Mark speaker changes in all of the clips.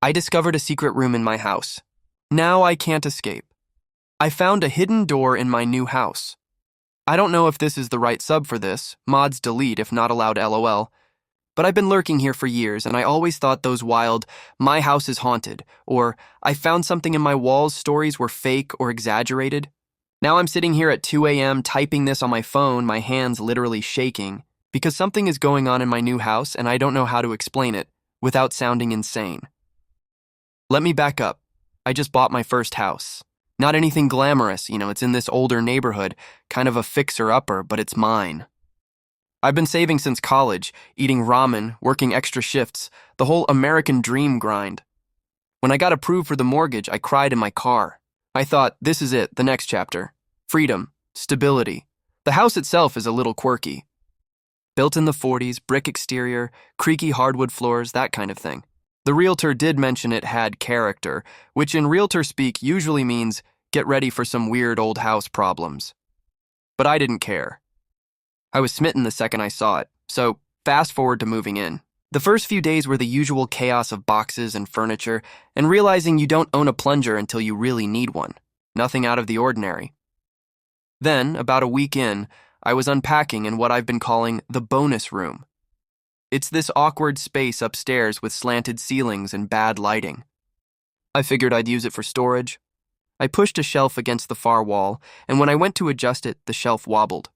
Speaker 1: I discovered a secret room in my house. Now I can't escape. I found a hidden door in my new house. I don't know if this is the right sub for this, mods delete if not allowed LOL, but I've been lurking here for years and I always thought those wild, "my house is haunted," or "I found something in my walls" stories were fake or exaggerated. Now I'm sitting here at 2 a.m. typing this on my phone, my hands literally shaking, because something is going on in my new house and I don't know how to explain it without sounding insane. Let me back up. I just bought my first house. Not anything glamorous, it's in this older neighborhood, kind of a fixer-upper, but it's mine. I've been saving since college, eating ramen, working extra shifts, the whole American dream grind. When I got approved for the mortgage, I cried in my car. I thought, this is it, the next chapter. Freedom, stability. The house itself is a little quirky. Built in the 40s, brick exterior, creaky hardwood floors, that kind of thing. The realtor did mention it had character, which in realtor speak usually means get ready for some weird old house problems. But I didn't care. I was smitten the second I saw it, so fast forward to moving in. The first few days were the usual chaos of boxes and furniture, and realizing you don't own a plunger until you really need one. Nothing out of the ordinary. Then, about a week in, I was unpacking in what I've been calling the bonus room. It's this awkward space upstairs with slanted ceilings and bad lighting. I figured I'd use it for storage. I pushed a shelf against the far wall, and when I went to adjust it, the shelf wobbled.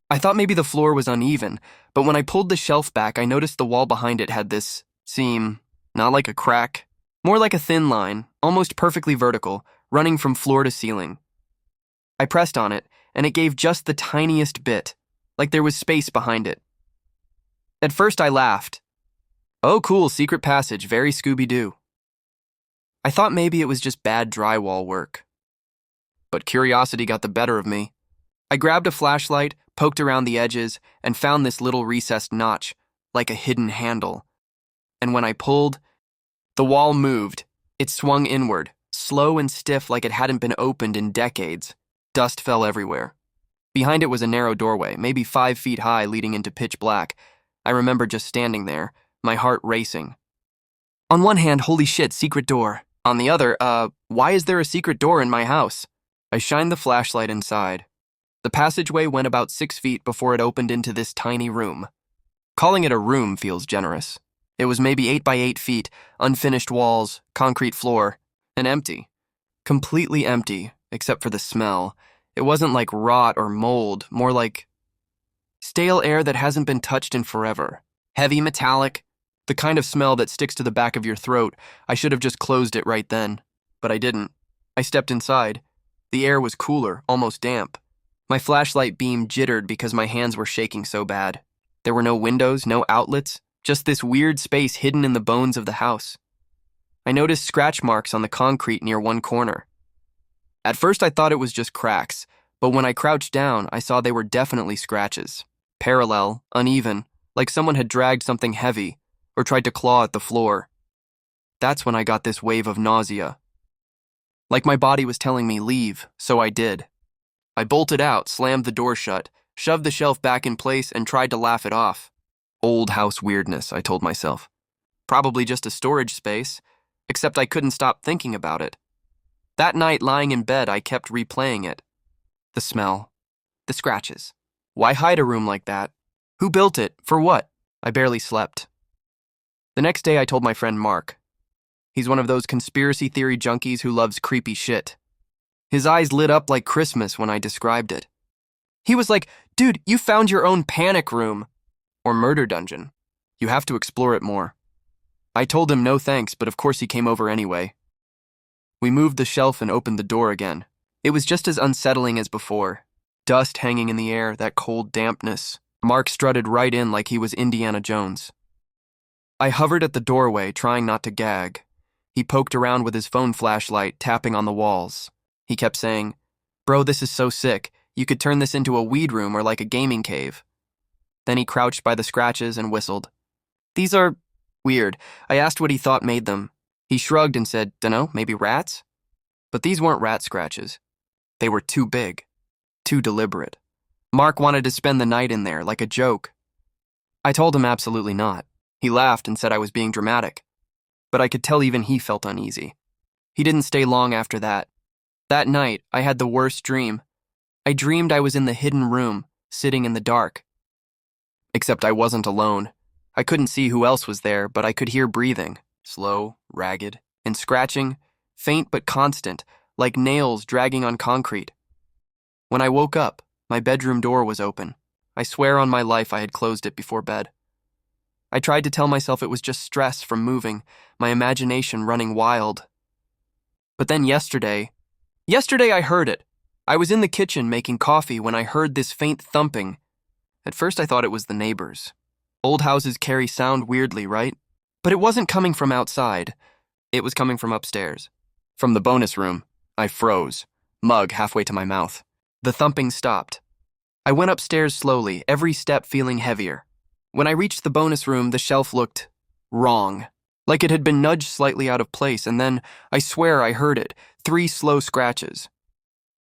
Speaker 1: I thought maybe the floor was uneven, but when I pulled the shelf back, I noticed the wall behind it had this seam, not like a crack, more like a thin line, almost perfectly vertical, running from floor to ceiling. I pressed on it, and it gave just the tiniest bit, like there was space behind it. At first I laughed. Oh cool, secret passage, very Scooby-Doo. I thought maybe it was just bad drywall work. But curiosity got the better of me. I grabbed a flashlight, poked around the edges, and found this little recessed notch, like a hidden handle. And when I pulled, the wall moved. It swung inward, slow and stiff like it hadn't been opened in decades. Dust fell everywhere. Behind it was a narrow doorway, maybe 5 feet high, leading into pitch black. I remember just standing there, my heart racing. On one hand, holy shit, secret door. On the other, why is there a secret door in my house? I shined the flashlight inside. The passageway went about 6 feet before it opened into this tiny room. Calling it a room feels generous. It was maybe 8 by 8 feet, unfinished walls, concrete floor, and empty. Completely empty, except for the smell. It wasn't like rot or mold, more like stale air that hasn't been touched in forever. Heavy metallic, the kind of smell that sticks to the back of your throat. I should have just closed it right then, but I didn't. I stepped inside. The air was cooler, almost damp. My flashlight beam jittered because my hands were shaking so bad. There were no windows, no outlets, just this weird space hidden in the bones of the house. I noticed scratch marks on the concrete near one corner. At first I thought it was just cracks, but when I crouched down, I saw they were definitely scratches. Parallel, uneven, like someone had dragged something heavy or tried to claw at the floor. That's when I got this wave of nausea. Like my body was telling me leave, so I did. I bolted out, slammed the door shut, shoved the shelf back in place, and tried to laugh it off. Old house weirdness, I told myself. Probably just a storage space, except I couldn't stop thinking about it. That night, lying in bed, I kept replaying it. The smell. The scratches. Why hide a room like that? Who built it? For what? I barely slept. The next day, I told my friend Mark. He's one of those conspiracy theory junkies who loves creepy shit. His eyes lit up like Christmas when I described it. He was like, dude, you found your own panic room. Or murder dungeon. You have to explore it more. I told him no thanks, but of course he came over anyway. We moved the shelf and opened the door again. It was just as unsettling as before. Dust hanging in the air, that cold dampness. Mark strutted right in like he was Indiana Jones. I hovered at the doorway, trying not to gag. He poked around with his phone flashlight, tapping on the walls. He kept saying, "Bro, this is so sick. You could turn this into a weed room or like a gaming cave." Then he crouched by the scratches and whistled. "These are weird." I asked what he thought made them. He shrugged and said, "Dunno, maybe rats?" But these weren't rat scratches. They were too big, too deliberate. Mark wanted to spend the night in there, like a joke. I told him absolutely not. He laughed and said I was being dramatic. but I could tell even he felt uneasy. He didn't stay long after that. That night, I had the worst dream. I dreamed I was in the hidden room, sitting in the dark. Except I wasn't alone. I couldn't see who else was there, but I could hear breathing, slow, ragged, and scratching, faint but constant, like nails dragging on concrete. When I woke up, my bedroom door was open. I swear on my life I had closed it before bed. I tried to tell myself it was just stress from moving, my imagination running wild. But then yesterday I heard it. I was in the kitchen making coffee when I heard this faint thumping. At first I thought it was the neighbors. Old houses carry sound weirdly, right? But it wasn't coming from outside. It was coming from upstairs. From the bonus room, I froze, mug halfway to my mouth. The thumping stopped. I went upstairs slowly, every step feeling heavier. When I reached the bonus room, the shelf looked wrong, like it had been nudged slightly out of place, and then, I swear I heard it, 3 slow scratches.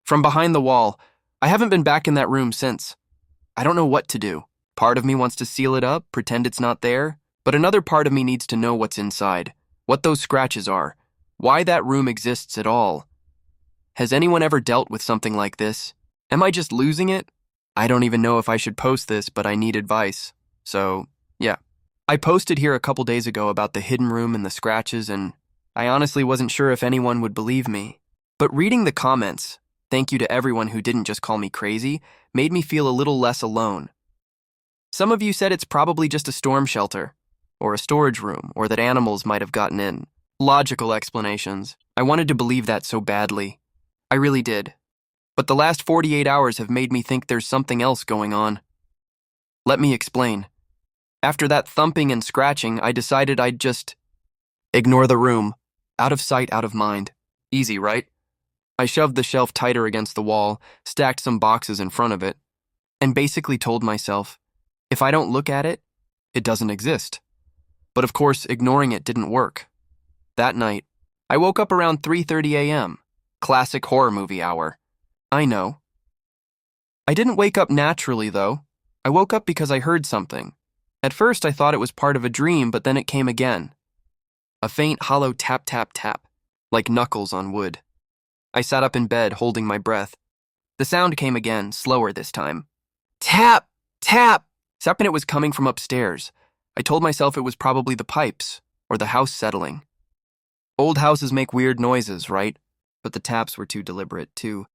Speaker 1: From behind the wall, I haven't been back in that room since. I don't know what to do. Part of me wants to seal it up, pretend it's not there, but another part of me needs to know what's inside, what those scratches are, why that room exists at all. Has anyone ever dealt with something like this? Am I just losing it? I don't even know if I should post this, but I need advice. So, yeah. I posted here a couple days ago about the hidden room and the scratches, and I honestly wasn't sure if anyone would believe me. But reading the comments, thank you to everyone who didn't just call me crazy, made me feel a little less alone. Some of you said it's probably just a storm shelter, or a storage room, or that animals might have gotten in. Logical explanations. I wanted to believe that so badly. I really did. But the last 48 hours have made me think there's something else going on. Let me explain. After that thumping and scratching, I decided I'd just ignore the room. Out of sight, out of mind. Easy, right? I shoved the shelf tighter against the wall, stacked some boxes in front of it, and basically told myself, if I don't look at it, it doesn't exist. But of course, ignoring it didn't work. That night, I woke up around 3:30 a.m., classic horror movie hour. I know. I didn't wake up naturally, though. I woke up because I heard something. At first, I thought it was part of a dream, but then it came again. A faint, hollow tap, tap, tap, like knuckles on wood. I sat up in bed, holding my breath. The sound came again, slower this time. Tap! Tap! Except it was coming from upstairs. I told myself it was probably the pipes, or the house settling. Old houses make weird noises, right? But the taps were too deliberate, too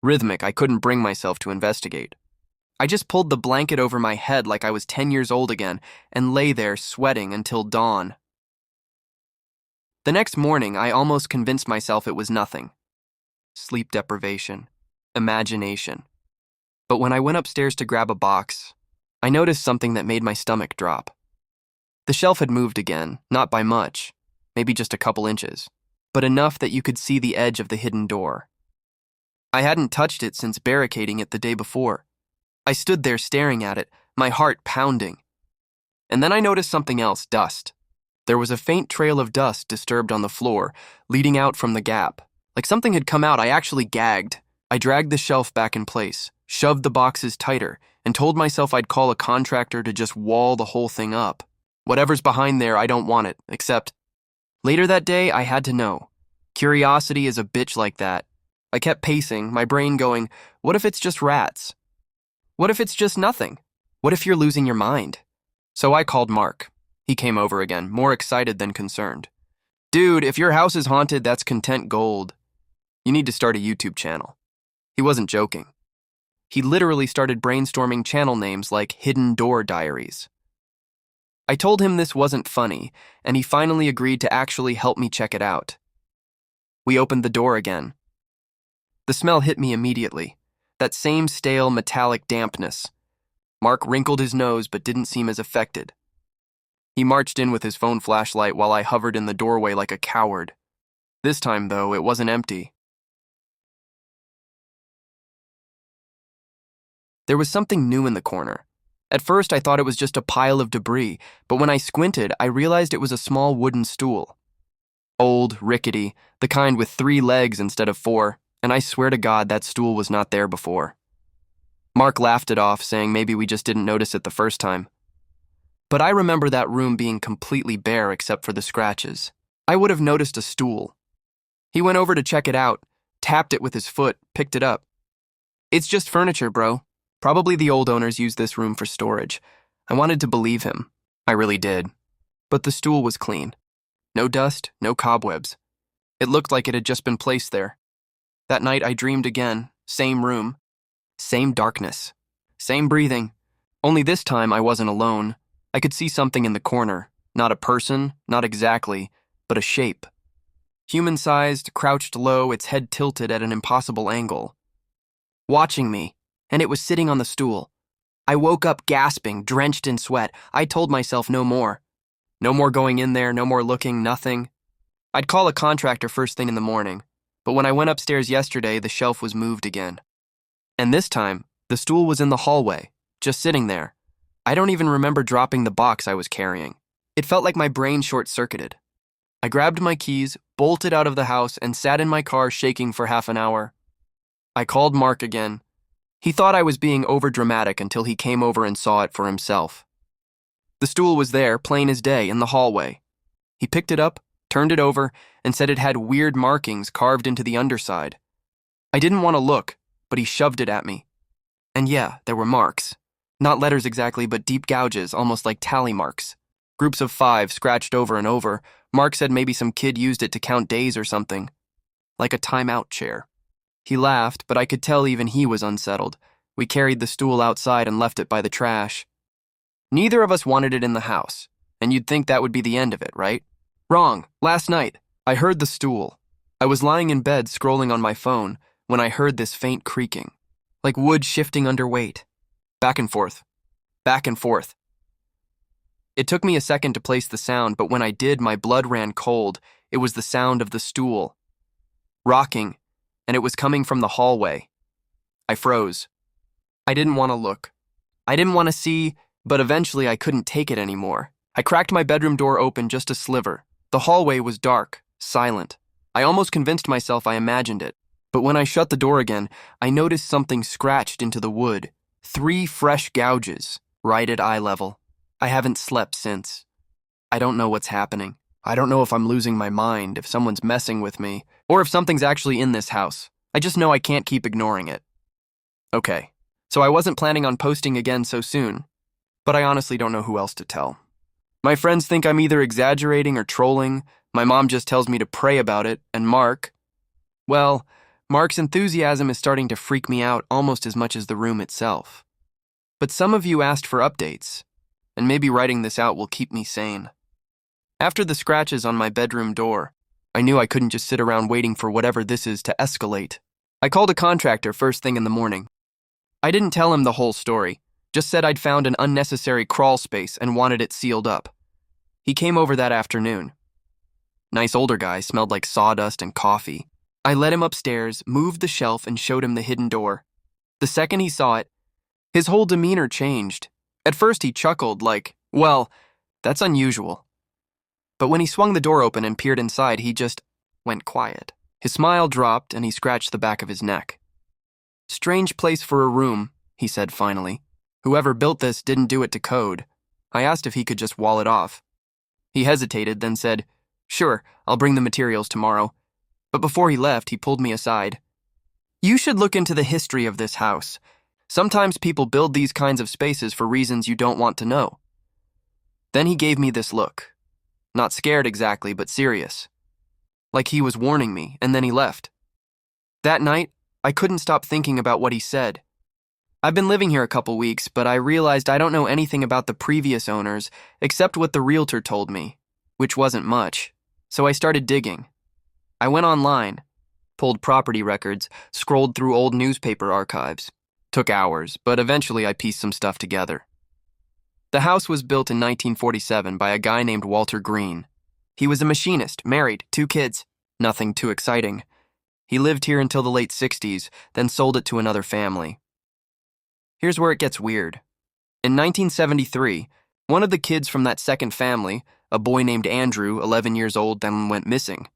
Speaker 1: rhythmic. I couldn't bring myself to investigate. I just pulled the blanket over my head like I was 10 years old again and lay there sweating until dawn. The next morning, I almost convinced myself it was nothing. Sleep deprivation, imagination. But when I went upstairs to grab a box, I noticed something that made my stomach drop. The shelf had moved again, not by much, maybe just a couple inches, but enough that you could see the edge of the hidden door. I hadn't touched it since barricading it the day before. I stood there staring at it, my heart pounding. And then I noticed something else, dust. There was a faint trail of dust disturbed on the floor, leading out from the gap. Like something had come out. I actually gagged. I dragged the shelf back in place, shoved the boxes tighter, and told myself I'd call a contractor to just wall the whole thing up. Whatever's behind there, I don't want it, except... Later that day, I had to know. Curiosity is a bitch like that. I kept pacing, my brain going, what if it's just rats? What if it's just nothing? What if you're losing your mind? So I called Mark. He came over again, more excited than concerned. Dude, if your house is haunted, that's content gold. You need to start a YouTube channel. He wasn't joking. He literally started brainstorming channel names like Hidden Door Diaries. I told him this wasn't funny, and he finally agreed to actually help me check it out. We opened the door again. The smell hit me immediately. That same stale, metallic dampness. Mark wrinkled his nose but didn't seem as affected. He marched in with his phone flashlight while I hovered in the doorway like a coward. This time, though, it wasn't empty. There was something new in the corner. At first, I thought it was just a pile of debris, but when I squinted, I realized it was a small wooden stool. Old, rickety, the kind with 3 legs instead of 4, and I swear to God that stool was not there before. Mark laughed it off, saying maybe we just didn't notice it the first time. But I remember that room being completely bare except for the scratches. I would have noticed a stool. He went over to check it out, tapped it with his foot, picked it up. It's just furniture, bro. Probably the old owners used this room for storage. I wanted to believe him. I really did. But the stool was clean. No dust, no cobwebs. It looked like it had just been placed there. That night I dreamed again, same room, same darkness, same breathing. Only this time I wasn't alone. I could see something in the corner. Not a person, not exactly, but a shape. Human-sized, crouched low, its head tilted at an impossible angle. Watching me, and it was sitting on the stool. I woke up gasping, drenched in sweat. I told myself no more. No more going in there, no more looking, nothing. I'd call a contractor first thing in the morning, but when I went upstairs yesterday, the shelf was moved again. And this time, the stool was in the hallway, just sitting there. I don't even remember dropping the box I was carrying. It felt like my brain short-circuited. I grabbed my keys, bolted out of the house, and sat in my car shaking for half an hour. I called Mark again. He thought I was being overdramatic until he came over and saw it for himself. The stool was there, plain as day, in the hallway. He picked it up, turned it over, and said it had weird markings carved into the underside. I didn't want to look, but he shoved it at me. And yeah, there were marks. Not letters exactly, but deep gouges, almost like tally marks. Groups of 5 scratched over and over. Mark said maybe some kid used it to count days or something. Like a timeout chair. He laughed, but I could tell even he was unsettled. We carried the stool outside and left it by the trash. Neither of us wanted it in the house, and you'd think that would be the end of it, right? Wrong. Last night, I heard the stool. I was lying in bed scrolling on my phone when I heard this faint creaking, like wood shifting under weight. Back and forth. Back and forth. It took me a second to place the sound, but when I did, my blood ran cold. It was the sound of the stool. Rocking, and it was coming from the hallway. I froze. I didn't want to look. I didn't want to see, but eventually I couldn't take it anymore. I cracked my bedroom door open just a sliver. The hallway was dark, silent. I almost convinced myself I imagined it. But when I shut the door again, I noticed something scratched into the wood. 3 fresh gouges, right at eye level. I haven't slept since. I don't know what's happening. I don't know if I'm losing my mind, if someone's messing with me, or if something's actually in this house. I just know I can't keep ignoring it. Okay, so I wasn't planning on posting again so soon, but I honestly don't know who else to tell. My friends think I'm either exaggerating or trolling. My mom just tells me to pray about it, and Mark's enthusiasm is starting to freak me out almost as much as the room itself. But some of you asked for updates, and maybe writing this out will keep me sane. After the scratches on my bedroom door, I knew I couldn't just sit around waiting for whatever this is to escalate. I called a contractor first thing in the morning. I didn't tell him the whole story, just said I'd found an unnecessary crawl space and wanted it sealed up. He came over that afternoon. Nice older guy, smelled like sawdust and coffee. I led him upstairs, moved the shelf, and showed him the hidden door. The second he saw it, his whole demeanor changed. At first he chuckled like, well, that's unusual. But when he swung the door open and peered inside, he just went quiet. His smile dropped and he scratched the back of his neck. Strange place for a room, he said finally. Whoever built this didn't do it to code. I asked if he could just wall it off. He hesitated, then said, sure, I'll bring the materials tomorrow. But before he left, he pulled me aside. You should look into the history of this house. Sometimes people build these kinds of spaces for reasons you don't want to know. Then he gave me this look. Not scared exactly, but serious. Like he was warning me, and then he left. That night, I couldn't stop thinking about what he said. I've been living here a couple weeks, but I realized I don't know anything about the previous owners except what the realtor told me, which wasn't much. So I started digging. I went online, pulled property records, scrolled through old newspaper archives. Took hours, but eventually I pieced some stuff together. The house was built in 1947 by a guy named Walter Green. He was a machinist, married, 2 kids. Nothing too exciting. He lived here until the late 60s, then sold it to another family. Here's where it gets weird. In 1973, one of the kids from that second family, a boy named Andrew, 11 years old, then went missing.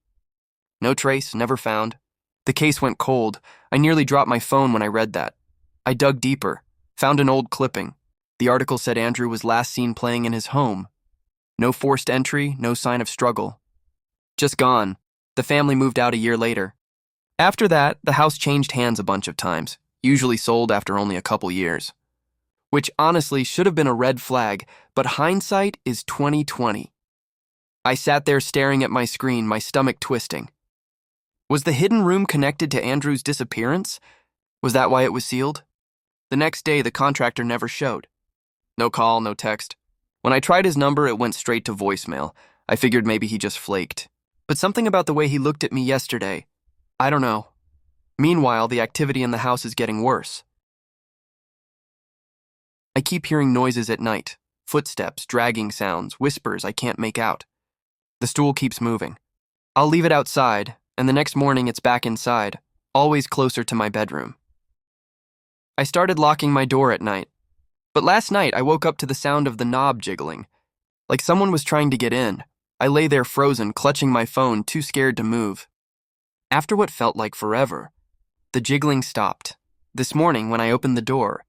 Speaker 1: No trace, never found. The case went cold. I nearly dropped my phone when I read that. I dug deeper, found an old clipping. The article said Andrew was last seen playing in his home. No forced entry, no sign of struggle. Just gone. The family moved out a year later. After that, the house changed hands a bunch of times, usually sold after only a couple years. Which honestly should have been a red flag, but hindsight is 20/20. I sat there staring at my screen, my stomach twisting. Was the hidden room connected to Andrew's disappearance? Was that why it was sealed? The next day, the contractor never showed. No call, no text. When I tried his number, it went straight to voicemail. I figured maybe he just flaked. But something about the way he looked at me yesterday, I don't know. Meanwhile, the activity in the house is getting worse. I keep hearing noises at night. Footsteps, dragging sounds, whispers I can't make out. The stool keeps moving. I'll leave it outside, and the next morning it's back inside, always closer to my bedroom. I started locking my door at night, but last night I woke up to the sound of the knob jiggling. Like someone was trying to get in. I lay there frozen, clutching my phone, too scared to move. After what felt like forever, the jiggling stopped. This morning, when I opened the door,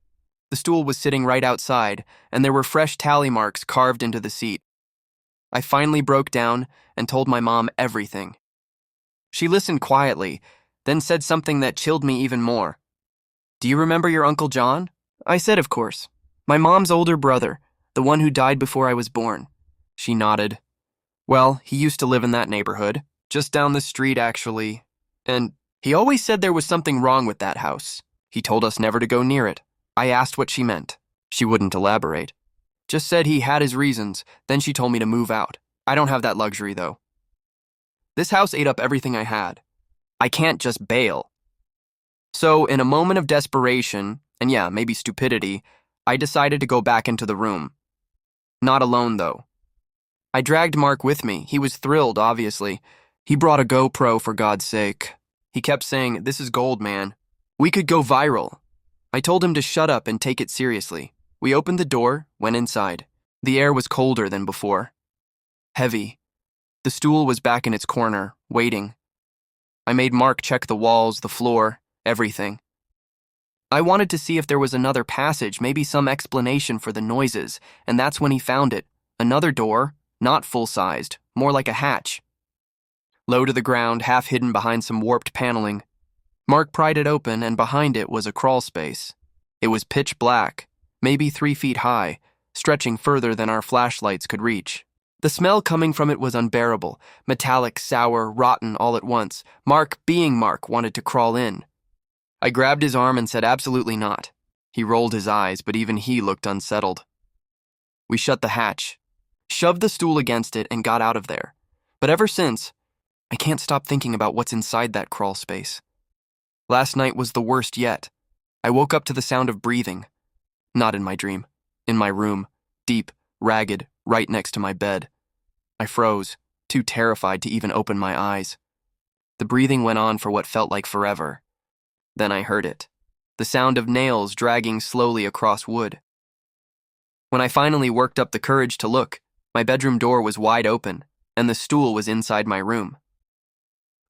Speaker 1: the stool was sitting right outside, and there were fresh tally marks carved into the seat. I finally broke down and told my mom everything. She listened quietly, then said something that chilled me even more. "Do you remember your Uncle John?" I said, of course. My mom's older brother, the one who died before I was born. She nodded. Well, he used to live in that neighborhood, just down the street actually, and he always said there was something wrong with that house. He told us never to go near it. I asked what she meant. She wouldn't elaborate. Just said he had his reasons, then she told me to move out. I don't have that luxury, though. This house ate up everything I had. I can't just bail. So, in a moment of desperation, and yeah, maybe stupidity, I decided to go back into the room. Not alone, though. I dragged Mark with me. He was thrilled, obviously. He brought a GoPro, for God's sake. He kept saying, "This is gold, man. We could go viral." I told him to shut up and take it seriously. We opened the door, went inside. The air was colder than before. Heavy. The stool was back in its corner, waiting. I made Mark check the walls, the floor, everything. I wanted to see if there was another passage, maybe some explanation for the noises, and that's when he found it. Another door, not full-sized, more like a hatch. Low to the ground, half hidden behind some warped paneling. Mark pried it open, and behind it was a crawl space. It was pitch black, maybe 3 feet high, stretching further than our flashlights could reach. The smell coming from it was unbearable, metallic, sour, rotten all at once. Mark, being Mark, wanted to crawl in. I grabbed his arm and said absolutely not. He rolled his eyes, but even he looked unsettled. We shut the hatch, shoved the stool against it, and got out of there. But ever since, I can't stop thinking about what's inside that crawl space. Last night was the worst yet. I woke up to the sound of breathing. Not in my dream. In my room. Deep, ragged, right next to my bed. I froze, too terrified to even open my eyes. The breathing went on for what felt like forever. Then I heard it. The sound of nails dragging slowly across wood. When I finally worked up the courage to look, my bedroom door was wide open, and the stool was inside my room.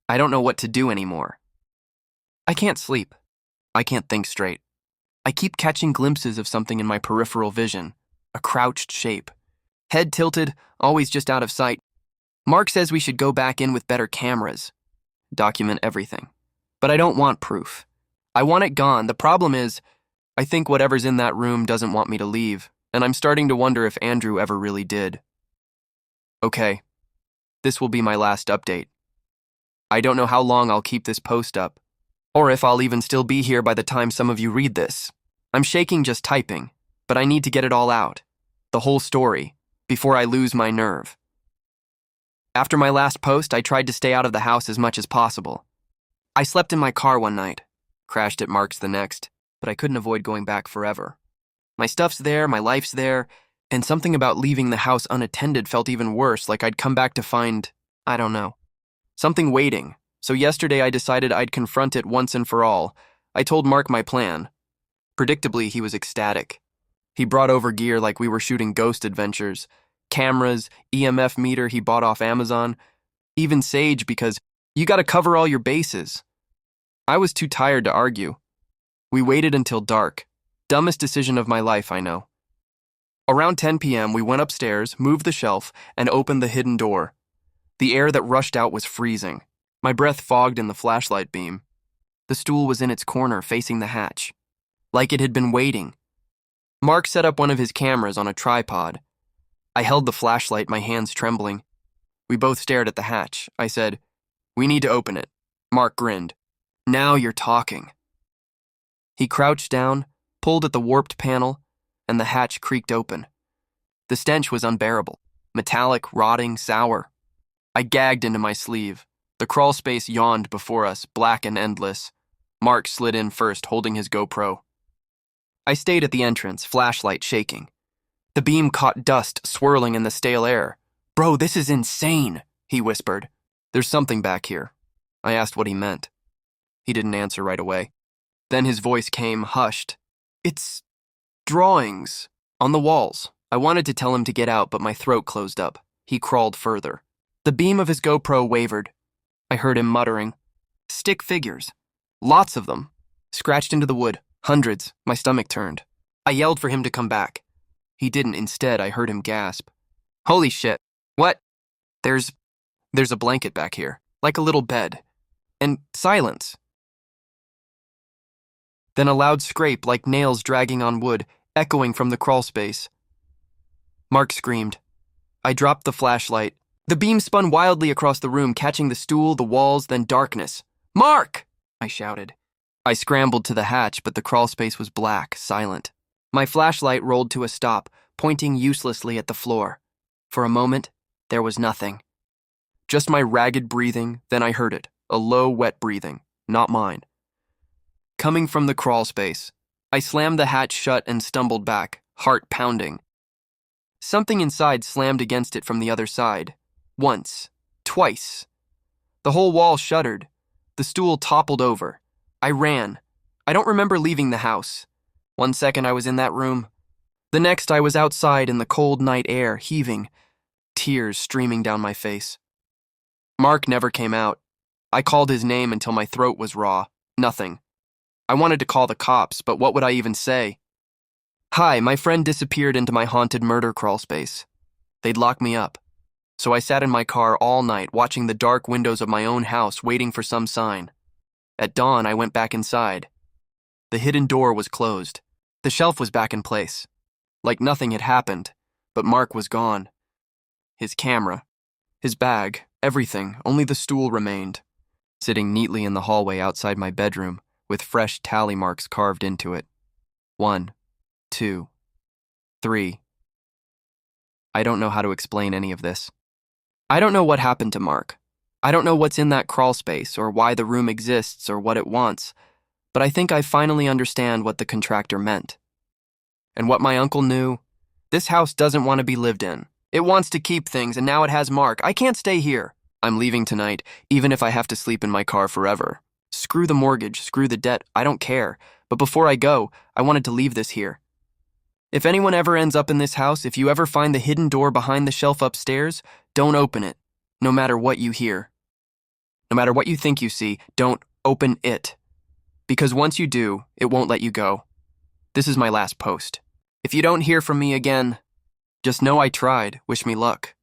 Speaker 1: I don't know what to do anymore. I can't sleep. I can't think straight. I keep catching glimpses of something in my peripheral vision, a crouched shape. Head tilted, always just out of sight. Mark says we should go back in with better cameras. Document everything. But I don't want proof. I want it gone. The problem is, I think whatever's in that room doesn't want me to leave, and I'm starting to wonder if Andrew ever really did. Okay, this will be my last update. I don't know how long I'll keep this post up, or if I'll even still be here by the time some of you read this. I'm shaking just typing, but I need to get it all out, the whole story, before I lose my nerve. After my last post, I tried to stay out of the house as much as possible. I slept in my car one night, crashed at Mark's the next, but I couldn't avoid going back forever. My stuff's there, my life's there, and something about leaving the house unattended felt even worse, like I'd come back to find, I don't know, something waiting. So yesterday I decided I'd confront it once and for all. I told Mark my plan. Predictably, he was ecstatic. He brought over gear like we were shooting Ghost Adventures, cameras, EMF meter he bought off Amazon, even sage because you gotta cover all your bases. I was too tired to argue. We waited until dark. Dumbest decision of my life, I know. Around 10 p.m., we went upstairs, moved the shelf, and opened the hidden door. The air that rushed out was freezing. My breath fogged in the flashlight beam. The stool was in its corner, facing the hatch, like it had been waiting. Mark set up one of his cameras on a tripod. I held the flashlight, my hands trembling. We both stared at the hatch. I said, "We need to open it." Mark grinned. "Now you're talking." He crouched down, pulled at the warped panel, and the hatch creaked open. The stench was unbearable, metallic, rotting, sour. I gagged into my sleeve. The crawl space yawned before us, black and endless. Mark slid in first, holding his GoPro. I stayed at the entrance, flashlight shaking. The beam caught dust swirling in the stale air. "Bro, this is insane," he whispered. "There's something back here." I asked what he meant. He didn't answer right away. Then his voice came, hushed. "It's drawings on the walls." I wanted to tell him to get out, but my throat closed up. He crawled further. The beam of his GoPro wavered. I heard him muttering. "Stick figures. Lots of them. Scratched into the wood. Hundreds." My stomach turned. I yelled for him to come back. He didn't. Instead, I heard him gasp. "Holy shit. What?" There's a blanket back here, like a little bed. And silence. Then a loud scrape like nails dragging on wood, echoing from the crawl space. Mark screamed. I dropped the flashlight. The beam spun wildly across the room, catching the stool, the walls, then darkness. "Mark!" I shouted. I scrambled to the hatch, but the crawl space was black, silent. My flashlight rolled to a stop, pointing uselessly at the floor. For a moment, there was nothing. Just my ragged breathing, then I heard it, a low, wet breathing, not mine. Coming from the crawl space, I slammed the hatch shut and stumbled back, heart pounding. Something inside slammed against it from the other side. Once. Twice. The whole wall shuddered. The stool toppled over. I ran. I don't remember leaving the house. 1 second I was in that room. The next I was outside in the cold night air, heaving, tears streaming down my face. Mark never came out. I called his name until my throat was raw. Nothing. I wanted to call the cops, but what would I even say? Hi, my friend disappeared into my haunted murder crawl space. They'd lock me up. So I sat in my car all night, watching the dark windows of my own house, waiting for some sign. At dawn, I went back inside. The hidden door was closed. The shelf was back in place. Like nothing had happened, but Mark was gone. His camera, his bag, everything, only the stool remained, sitting neatly in the hallway outside my bedroom, with fresh tally marks carved into it. 1, 2, 3. I don't know how to explain any of this. I don't know what happened to Mark. I don't know what's in that crawl space, or why the room exists, or what it wants, but I think I finally understand what the contractor meant. And what my uncle knew, this house doesn't want to be lived in. It wants to keep things, and now it has Mark. I can't stay here. I'm leaving tonight, even if I have to sleep in my car forever. Screw the mortgage, screw the debt, I don't care. But before I go, I wanted to leave this here. If anyone ever ends up in this house, if you ever find the hidden door behind the shelf upstairs, don't open it, no matter what you hear. No matter what you think you see, don't open it. Because once you do, it won't let you go. This is my last post. If you don't hear from me again, just know I tried. Wish me luck.